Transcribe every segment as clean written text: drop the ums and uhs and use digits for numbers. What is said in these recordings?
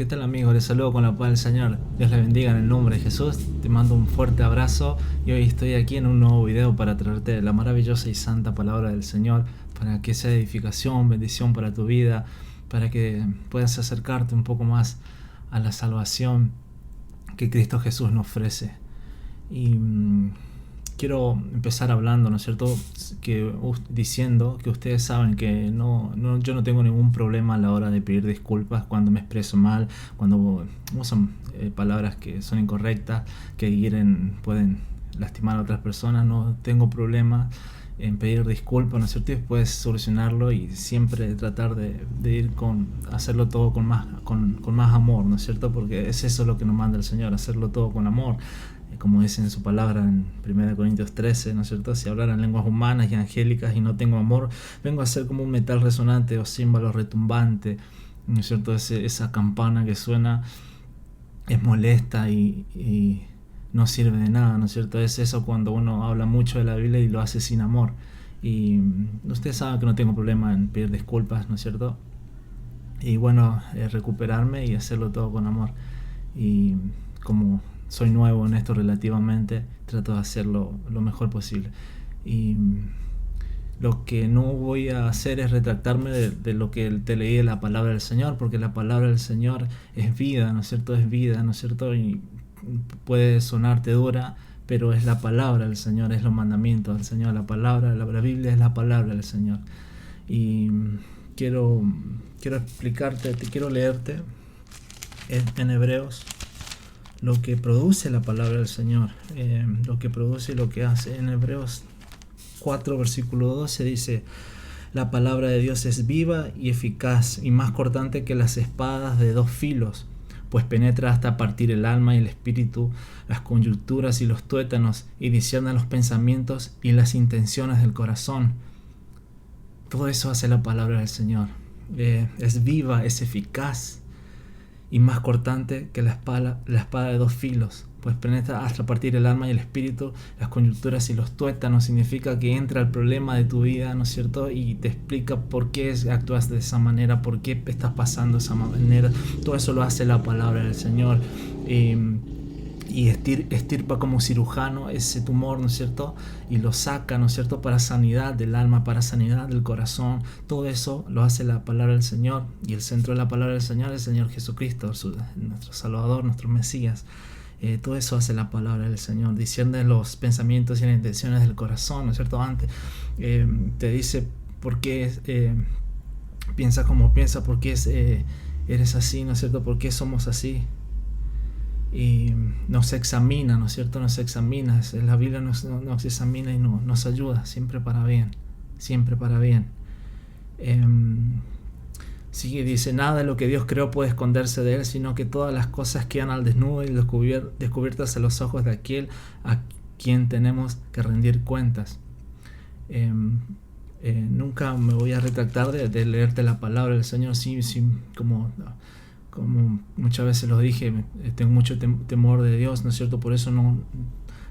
¿Qué tal, amigo? Les saludo con la paz del Señor. Dios les bendiga en el nombre de Jesús. Te mando un fuerte abrazo y hoy estoy aquí en un nuevo video para traerte la maravillosa y santa palabra del Señor, para que sea edificación, bendición para tu vida, para que puedas acercarte un poco más a la salvación que Cristo Jesús nos ofrece. Y quiero empezar hablando, ¿no es cierto?, diciendo que ustedes saben que yo no tengo ningún problema a la hora de pedir disculpas cuando me expreso mal, cuando uso palabras que son incorrectas, que pueden lastimar a otras personas. No tengo problema en pedir disculpas, ¿no es cierto?, y después solucionarlo y siempre tratar de hacerlo todo con más amor, ¿no es cierto?, porque es eso lo que nos manda el Señor, hacerlo todo con amor. Como dice en su palabra en 1 Corintios 13, ¿no es cierto? Si hablaran lenguas humanas y angélicas y no tengo amor, vengo a ser como un metal resonante o címbalo retumbante, ¿no es cierto? Esa campana que suena es molesta y no sirve de nada, ¿no es cierto? Es eso cuando uno habla mucho de la Biblia y lo hace sin amor. Y ustedes saben que no tengo problema en pedir disculpas, ¿no es cierto? Y bueno, recuperarme y hacerlo todo con amor. Y como soy nuevo en esto relativamente, trato de hacerlo lo mejor posible. Y lo que no voy a hacer es retractarme de lo que te leí de la palabra del Señor, porque la palabra del Señor es vida, ¿no es cierto? Es vida, ¿no es cierto? Y puede sonarte dura, pero es la palabra del Señor, es los mandamientos del Señor. La Biblia es la palabra del Señor. Y quiero explicarte, quiero leerte en Hebreos lo que produce la palabra del Señor, lo que produce y lo que hace. En Hebreos 4, versículo 12 dice: la palabra de Dios es viva y eficaz y más cortante que las espadas de dos filos, pues penetra hasta partir el alma y el espíritu, las coyunturas y los tuétanos, y discierne los pensamientos y las intenciones del corazón. Todo eso hace la palabra del Señor. Es viva, es eficaz y más cortante que la espada de dos filos, pues penetra hasta partir el alma y el espíritu, las coyunturas y los tuétanos. Significa que entra el problema de tu vida, ¿no es cierto?, y te explica por qué actúas de esa manera, por qué estás pasando de esa manera. Todo eso lo hace la palabra del Señor. Y estirpa como cirujano ese tumor, ¿no es cierto?, y lo saca, ¿no es cierto?, para sanidad del alma, para sanidad del corazón. Todo eso lo hace la palabra del Señor, y el centro de la palabra del Señor es el Señor Jesucristo, nuestro Salvador, nuestro Mesías. Todo eso hace la palabra del Señor. Discierne los pensamientos y las intenciones del corazón, ¿no es cierto? Antes te dice por qué piensa como piensa, por qué eres así, ¿no es cierto?, por qué somos así. Y nos examina, ¿no es cierto? Nos examina. La Biblia nos examina y nos ayuda siempre para bien, siempre para bien. Sigue, dice: nada de lo que Dios creó puede esconderse de Él, sino que todas las cosas quedan al desnudo y descubiertas a los ojos de aquel a quien tenemos que rendir cuentas. Nunca me voy a retractar de leerte la palabra del Señor. Sí, como muchas veces lo dije, tengo mucho temor de Dios, ¿no es cierto? Por eso no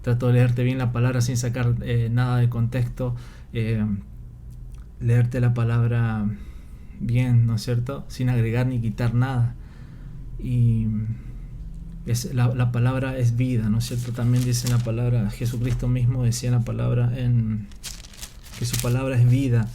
trato de leerte bien la palabra sin sacar nada de contexto, leerte la palabra bien, ¿no es cierto?, sin agregar ni quitar nada. Y la palabra es vida, ¿no es cierto? También dice la palabra, Jesucristo mismo decía en la palabra que su palabra es vida.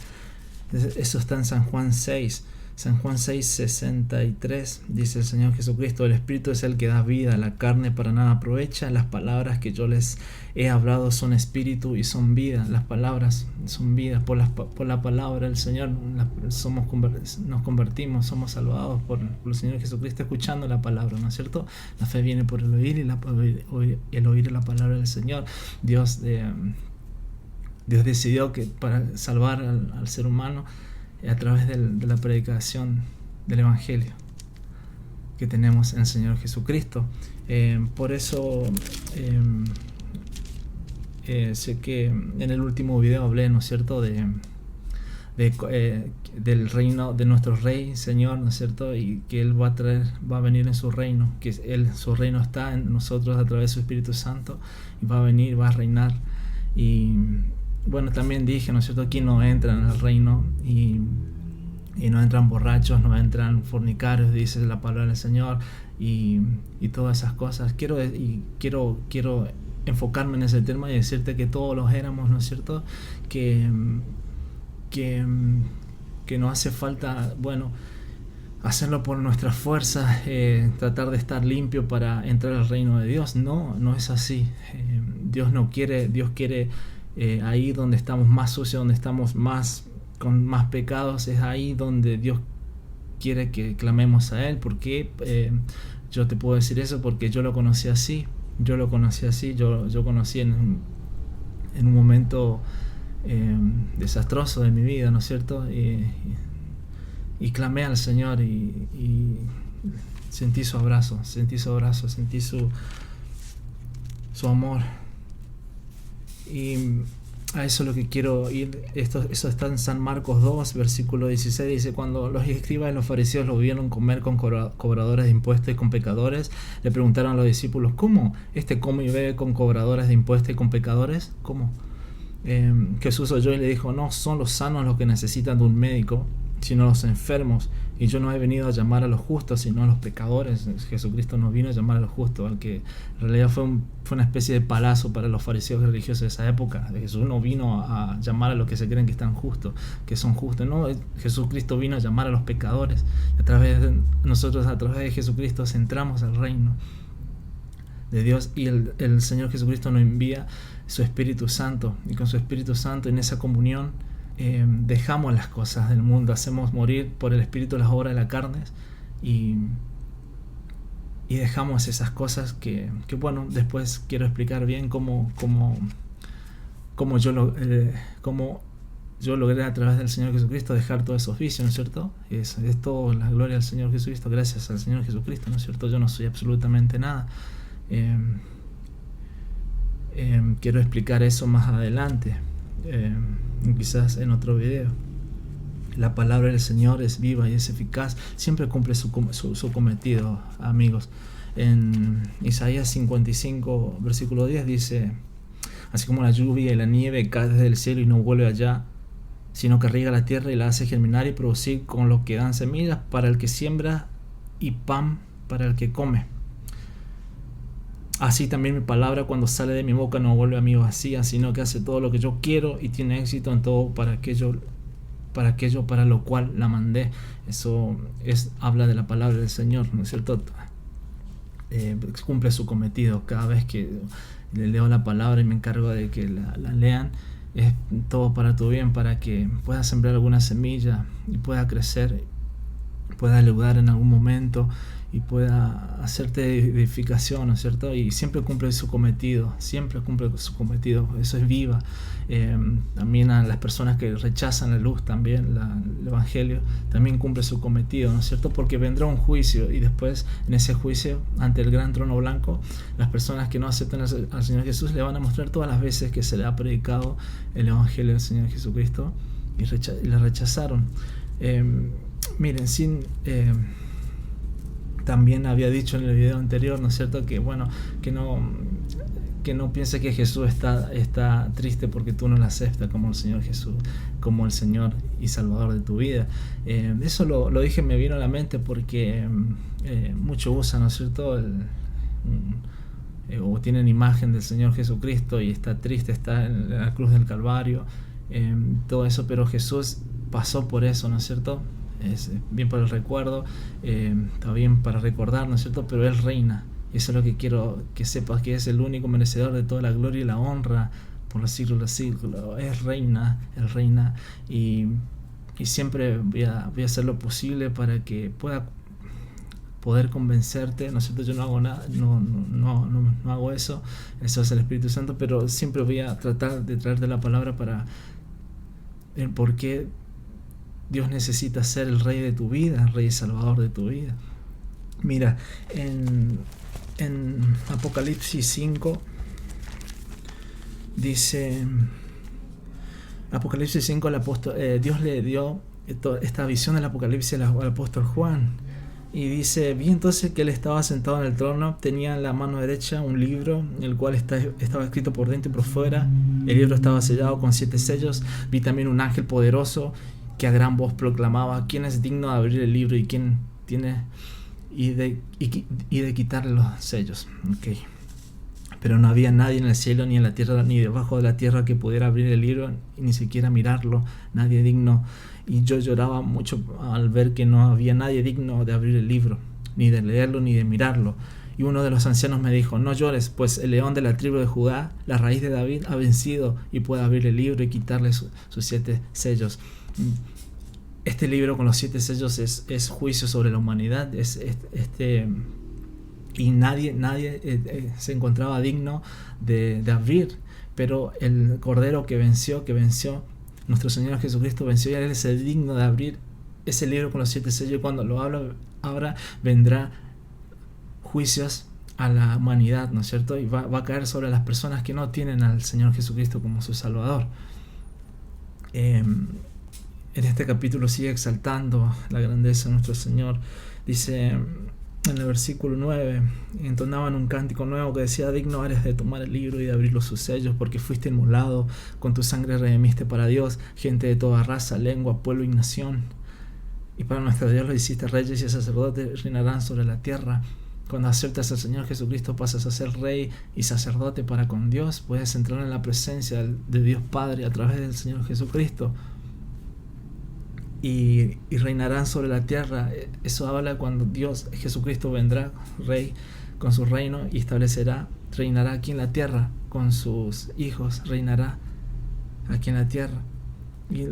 Eso está en San Juan 6, 63, dice el Señor Jesucristo: el Espíritu es el que da vida, la carne para nada aprovecha. Las palabras que yo les he hablado son espíritu y son vida. Las palabras son vida. Por la palabra del Señor nos convertimos, somos salvados por el Señor Jesucristo, escuchando la palabra, ¿no es cierto? La fe viene por el oír y el oír la palabra del Señor. Dios decidió que para salvar al ser humano, a través de la predicación del Evangelio que tenemos en el Señor Jesucristo. Por eso sé que en el último video hablé, ¿no es cierto?, del reino de nuestro Rey, Señor, ¿no es cierto?, y que Él va a venir en su reino, que su reino está en nosotros a través de su Espíritu Santo, y va a venir, va a reinar. Y bueno, también dije, ¿no es cierto?, aquí no entra en el reino, y y no entran borrachos, no entran fornicarios, dice la palabra del Señor, y todas esas cosas. Quiero enfocarme en ese tema y decirte que todos los éramos, ¿no es cierto? Que no hace falta, hacerlo por nuestras fuerzas, tratar de estar limpio para entrar al reino de Dios. No es así. Dios quiere ahí donde estamos más sucios, donde estamos con más pecados, es ahí donde Dios quiere que clamemos a Él. ¿Por qué? Yo te puedo decir eso porque yo lo conocí así. Yo conocí en un momento desastroso de mi vida, ¿no es cierto? Y clamé al Señor y sentí su abrazo, sentí su amor. Y a eso es lo que quiero ir. Eso está en San Marcos 2, versículo 16. Dice: cuando los escribas y los fariseos lo vieron comer con cobradores de impuestos y con pecadores, le preguntaron a los discípulos: ¿cómo? ¿Come y bebe con cobradores de impuestos y con pecadores? ¿Cómo? Jesús oyó y le dijo: no son los sanos los que necesitan de un médico, sino los enfermos. Y yo no he venido a llamar a los justos, sino a los pecadores. Jesucristo no vino a llamar a los justos, al que en realidad fue una especie de palazo para los fariseos religiosos de esa época. Jesús no vino a llamar a los que se creen que están justos, que son justos. No, Jesucristo vino a llamar a los pecadores. Nosotros a través de Jesucristo entramos al reino de Dios, y el Señor Jesucristo nos envía su Espíritu Santo, y con su Espíritu Santo, en esa comunión, dejamos las cosas del mundo, hacemos morir por el Espíritu las obras de la carne, y dejamos esas cosas que después quiero explicar bien cómo yo logré a través del Señor Jesucristo dejar todos esos vicios, ¿no es cierto? Es todo la gloria al Señor Jesucristo, gracias al Señor Jesucristo, ¿no es cierto? Yo no soy absolutamente nada. Quiero explicar eso más adelante, quizás en otro video. La palabra del Señor es viva y es eficaz, siempre cumple su cometido, amigos. En Isaías 55, versículo 10 dice: así como la lluvia y la nieve cae desde el cielo y no vuelve allá, sino que riega la tierra y la hace germinar y producir con lo que dan semillas para el que siembra y pan para el que come. Así también mi palabra, cuando sale de mi boca, no vuelve a mí vacía, sino que hace todo lo que yo quiero y tiene éxito en todo para aquello para lo cual la mandé. Eso habla de la palabra del Señor, ¿no es cierto? Cumple su cometido. Cada vez que le leo la palabra y me encargo de que la lean, es todo para tu bien, para que puedas sembrar alguna semilla y pueda crecer, pueda leudar en algún momento y pueda hacerte edificación, ¿no es cierto? Y siempre cumple su cometido, eso es viva. También a las personas que rechazan la luz, también el Evangelio, también cumple su cometido, ¿no es cierto? Porque vendrá un juicio, y después en ese juicio, ante el gran trono blanco, las personas que no aceptan al Señor Jesús le van a mostrar todas las veces que se le ha predicado el Evangelio del Señor Jesucristo y le rechazaron. Miren, también había dicho en el video anterior, ¿no es cierto? Que no piense que Jesús está triste porque tú no lo aceptas como el Señor Jesús, como el Señor y Salvador de tu vida. Eso lo dije, me vino a la mente porque muchos usan, ¿no es cierto? O tienen imagen del Señor Jesucristo y está triste, está en la cruz del Calvario, todo eso, pero Jesús pasó por eso, ¿no es cierto? Es bien para el recuerdo, está bien para recordar, ¿no es cierto? Pero Él reina, y eso es lo que quiero que sepas, que es el único merecedor de toda la gloria y la honra por los siglos de los siglos. Él reina, y siempre voy a hacer lo posible para que poder convencerte, ¿no es cierto? Yo no hago nada, no hago eso es el Espíritu Santo, pero siempre voy a tratar de traerte la palabra para el por qué Dios necesita ser el Rey de tu vida, el Rey y Salvador de tu vida. Mira, en Apocalipsis 5 dice, Apocalipsis 5, Dios le dio esta visión del Apocalipsis al apóstol Juan, y dice: vi entonces que él estaba sentado en el trono, tenía en la mano derecha un libro, el cual estaba escrito por dentro y por fuera. El libro estaba sellado con 7 sellos. Vi también un ángel poderoso que a gran voz proclamaba: ¿quién es digno de abrir el libro y quién tiene y de quitar los sellos? Okay. Pero no había nadie en el cielo, ni en la tierra, ni debajo de la tierra que pudiera abrir el libro, ni siquiera mirarlo, nadie digno. Y yo lloraba mucho al ver que no había nadie digno de abrir el libro, ni de leerlo, ni de mirarlo. Y uno de los ancianos me dijo: no llores, pues el león de la tribu de Judá, la raíz de David, ha vencido y puede abrir el libro y quitarle sus 7 sellos. Este libro con los 7 sellos es juicio sobre la humanidad. Y nadie se encontraba digno de abrir, pero el Cordero que venció, nuestro Señor Jesucristo venció, y Él es el digno de abrir ese libro con los 7 sellos. Y cuando lo abra, vendrá juicios a la humanidad, ¿no es cierto? Y va a caer sobre las personas que no tienen al Señor Jesucristo como su Salvador. En este capítulo sigue exaltando la grandeza de nuestro Señor. Dice en el versículo 9: entonaban un cántico nuevo que decía: digno eres de tomar el libro y de abrir sus sellos, porque fuiste inmolado, con tu sangre redimiste para Dios gente de toda raza, lengua, pueblo y nación. Y para nuestro Dios lo hiciste reyes y sacerdotes, reinarán sobre la tierra. Cuando aceptas al Señor Jesucristo, pasas a ser rey y sacerdote para con Dios. Puedes entrar en la presencia de Dios Padre a través del Señor Jesucristo. Y reinarán sobre la tierra. Eso habla cuando Dios, Jesucristo, vendrá rey con su reino y reinará aquí en la tierra con sus hijos, reinará aquí en la tierra. Y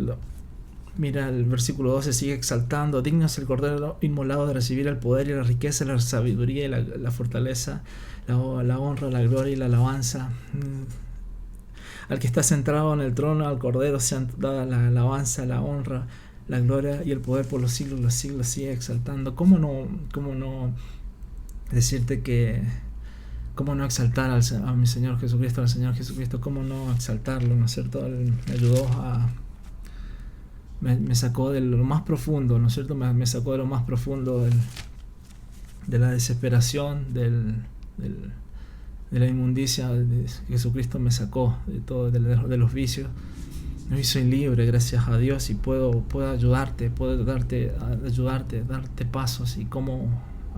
mira, el versículo 12 sigue exaltando: digno es el Cordero inmolado de recibir el poder y la riqueza, la sabiduría y la fortaleza, la honra, la gloria y la alabanza. Al que está sentado en el trono, al Cordero sean dadas la alabanza, la honra, la gloria y el poder por los siglos de los siglos. Sigue exaltando. ¿Cómo no decirte que... ¿Cómo no exaltar a mi Señor Jesucristo, al Señor Jesucristo? ¿Cómo no exaltarlo, no es cierto? Él me ayudó me sacó de lo más profundo, ¿no es cierto? Me sacó de lo más profundo de la desesperación, de la inmundicia. Jesucristo me sacó de todo, de los vicios. Hoy soy libre, gracias a Dios, y puedo ayudarte, darte pasos y cómo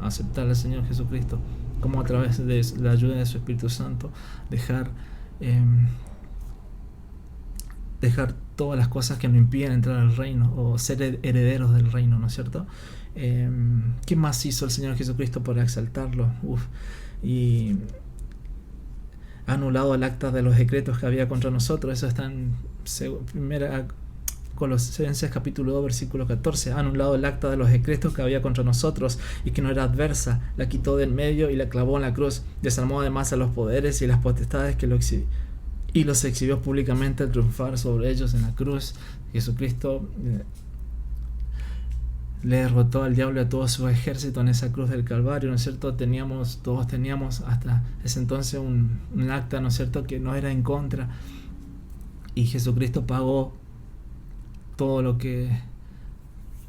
aceptar al Señor Jesucristo, cómo a través de la ayuda de su Espíritu Santo dejar todas las cosas que nos impiden entrar al reino o ser herederos del reino, ¿no es cierto? ¿Qué más hizo el Señor Jesucristo para exaltarlo? Y ha anulado el acta de los decretos que había contra nosotros. Eso está en primera Colosenses capítulo 2 versículo 14. Ha anulado el acta de los decretos que había contra nosotros y que no era adversa, la quitó del medio y la clavó en la cruz. Desarmó además a los poderes y las potestades y los exhibió públicamente al triunfar sobre ellos en la cruz. Jesucristo le derrotó al diablo y a todo su ejército en esa cruz del Calvario, ¿no es cierto? Todos teníamos hasta ese entonces un acta, ¿no es cierto?, que no era en contra, y Jesucristo pagó todo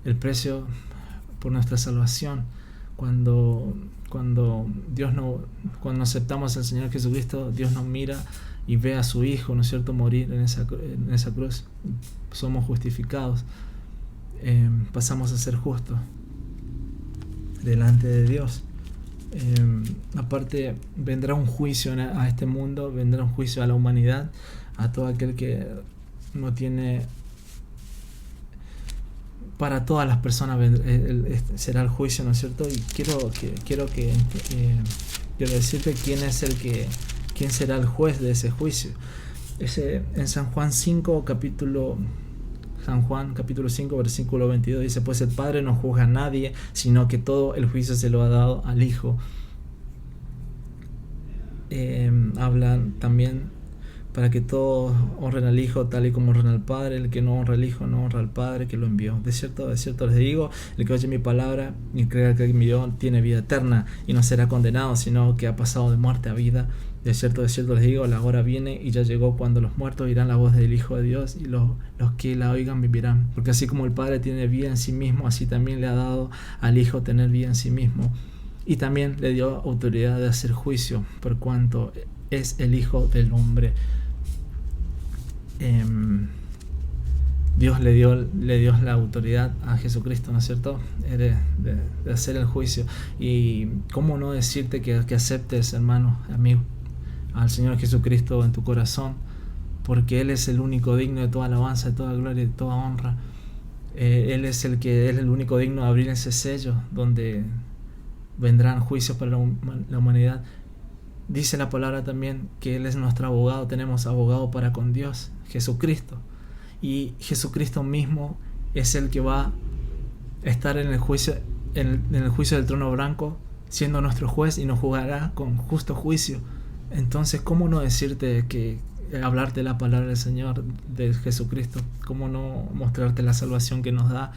el precio por nuestra salvación. Cuando aceptamos al Señor Jesucristo, Dios nos mira y ve a su Hijo, ¿no es cierto?, morir en esa cruz. Somos justificados. Pasamos a ser justos delante de Dios. Aparte, vendrá un juicio a este mundo, vendrá un juicio a la humanidad, a todo aquel que no tiene. Para todas las personas será el juicio, ¿no es cierto? Y quiero decirte quién será el juez de ese juicio. En San Juan 5 capítulo 5 versículo 22 dice: pues el Padre no juzga a nadie, sino que todo el juicio se lo ha dado al Hijo. Hablan también para que todos honren al Hijo tal y como honran al Padre. El que no honra al Hijo no honra al Padre que lo envió. De cierto les digo, el que oye mi palabra y crea que me envió tiene vida eterna y no será condenado, sino que ha pasado de muerte a vida. De cierto les digo, la hora viene y ya llegó cuando los muertos oirán la voz del Hijo de Dios, y los que la oigan vivirán. Porque así como el Padre tiene vida en sí mismo, así también le ha dado al Hijo tener vida en sí mismo. Y también le dio autoridad de hacer juicio, por cuanto es el Hijo del Hombre. Dios le dio la autoridad a Jesucristo, ¿no es cierto?, de hacer el juicio. Y cómo no decirte que aceptes, hermano, amigo, al Señor Jesucristo en tu corazón, porque Él es el único digno de toda alabanza, de toda gloria y de toda honra. Él es el único digno de abrir ese sello donde vendrán juicios para la humanidad. Dice la palabra también que Él es nuestro abogado. Tenemos abogado para con Dios, Jesucristo. Y Jesucristo mismo es el que va a estar en el juicio, en el juicio del trono blanco, siendo nuestro juez, y nos juzgará con justo juicio. Entonces, ¿cómo no decirte hablarte la palabra del Señor, de Jesucristo? ¿Cómo no mostrarte la salvación que nos da?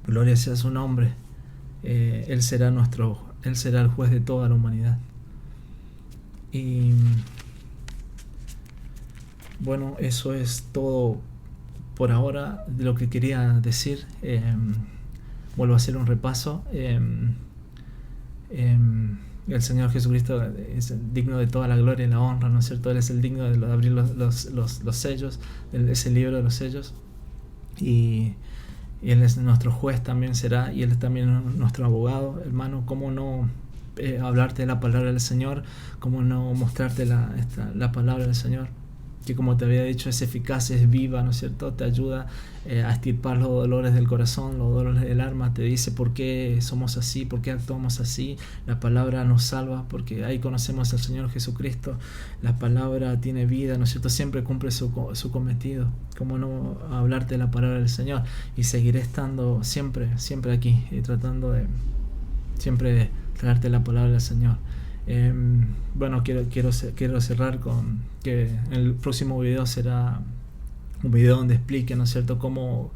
Gloria sea su nombre. Él será el juez de toda la humanidad. Y bueno, eso es todo por ahora de lo que quería decir. Vuelvo a hacer un repaso. El Señor Jesucristo es digno de toda la gloria y la honra, ¿no es cierto? Él es el digno de abrir los sellos, es el libro de los sellos. Y Él es nuestro juez, también será, y Él es también nuestro abogado. Hermano, ¿cómo no hablarte de la palabra del Señor? ¿Cómo no mostrarte la palabra del Señor? Que, como te había dicho, es eficaz, es viva, ¿no es cierto? Te ayuda a extirpar los dolores del corazón, los dolores del alma. Te dice por qué somos así, por qué actuamos así. La palabra nos salva, porque ahí conocemos al Señor Jesucristo. La palabra tiene vida, ¿no es cierto? Siempre cumple su cometido. ¿Cómo no hablarte de la palabra del Señor? Y seguiré estando siempre aquí, y tratando de siempre traerte la palabra del Señor. Bueno, quiero cerrar con que el próximo video será un video donde explique, ¿no es cierto?, cómo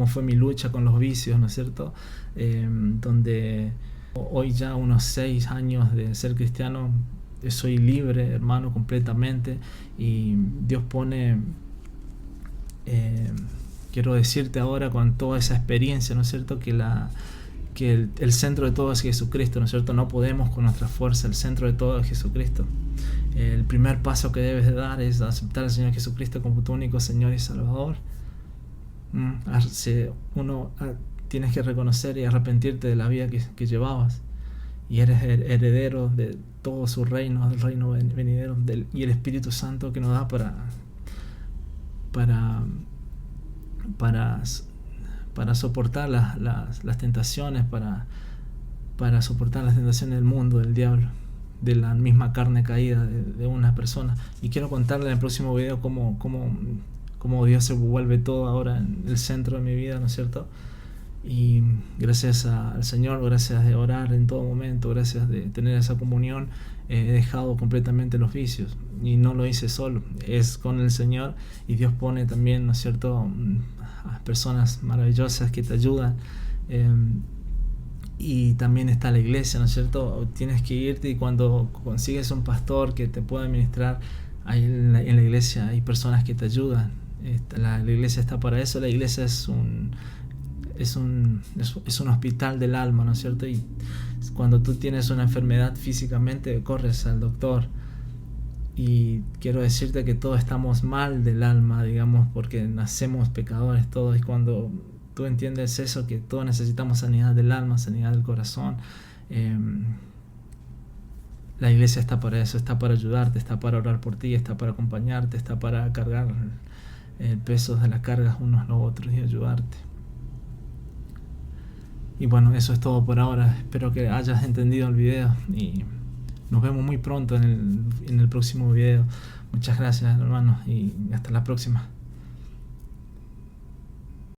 fue mi lucha con los vicios, ¿no es cierto?, donde hoy, ya unos 6 años de ser cristiano, soy libre, hermano, completamente. Y Dios pone, quiero decirte ahora, con toda esa experiencia, ¿no es cierto?, que el centro de todo es Jesucristo, ¿no es cierto? No podemos con nuestra fuerza, el centro de todo es Jesucristo. El primer paso que debes de dar es aceptar al Señor Jesucristo como tu único Señor y Salvador. Tienes que reconocer y arrepentirte de la vida que llevabas, y eres heredero de todo su reino, del reino venidero, y el Espíritu Santo que nos da para soportar las tentaciones, para soportar las tentaciones del mundo, del diablo, de la misma carne caída de una persona. Y quiero contarle en el próximo video cómo Dios se vuelve todo ahora en el centro de mi vida, ¿no es cierto? Y gracias al Señor, gracias de orar en todo momento, gracias de tener esa comunión, he dejado completamente los vicios, y no lo hice solo, es con el Señor. Y Dios pone también, ¿no es cierto?, a personas maravillosas que te ayudan, y también está la iglesia, ¿no es cierto? Tienes que irte, y cuando consigues un pastor que te pueda ministrar, ahí en la iglesia hay personas que te ayudan. La iglesia está para eso. La iglesia es un hospital del alma, ¿no es cierto? Y cuando tú tienes una enfermedad físicamente, corres al doctor. Y quiero decirte que todos estamos mal del alma, digamos, porque nacemos pecadores todos. Y cuando tú entiendes eso, que todos necesitamos sanidad del alma, sanidad del corazón, la iglesia está para eso, está para ayudarte, está para orar por ti, está para acompañarte, está para cargar el peso de las cargas unos a los otros y ayudarte. Y bueno, eso es todo por ahora. Espero que hayas entendido el video, y nos vemos muy pronto en el próximo video. Muchas gracias, hermanos, y hasta la próxima.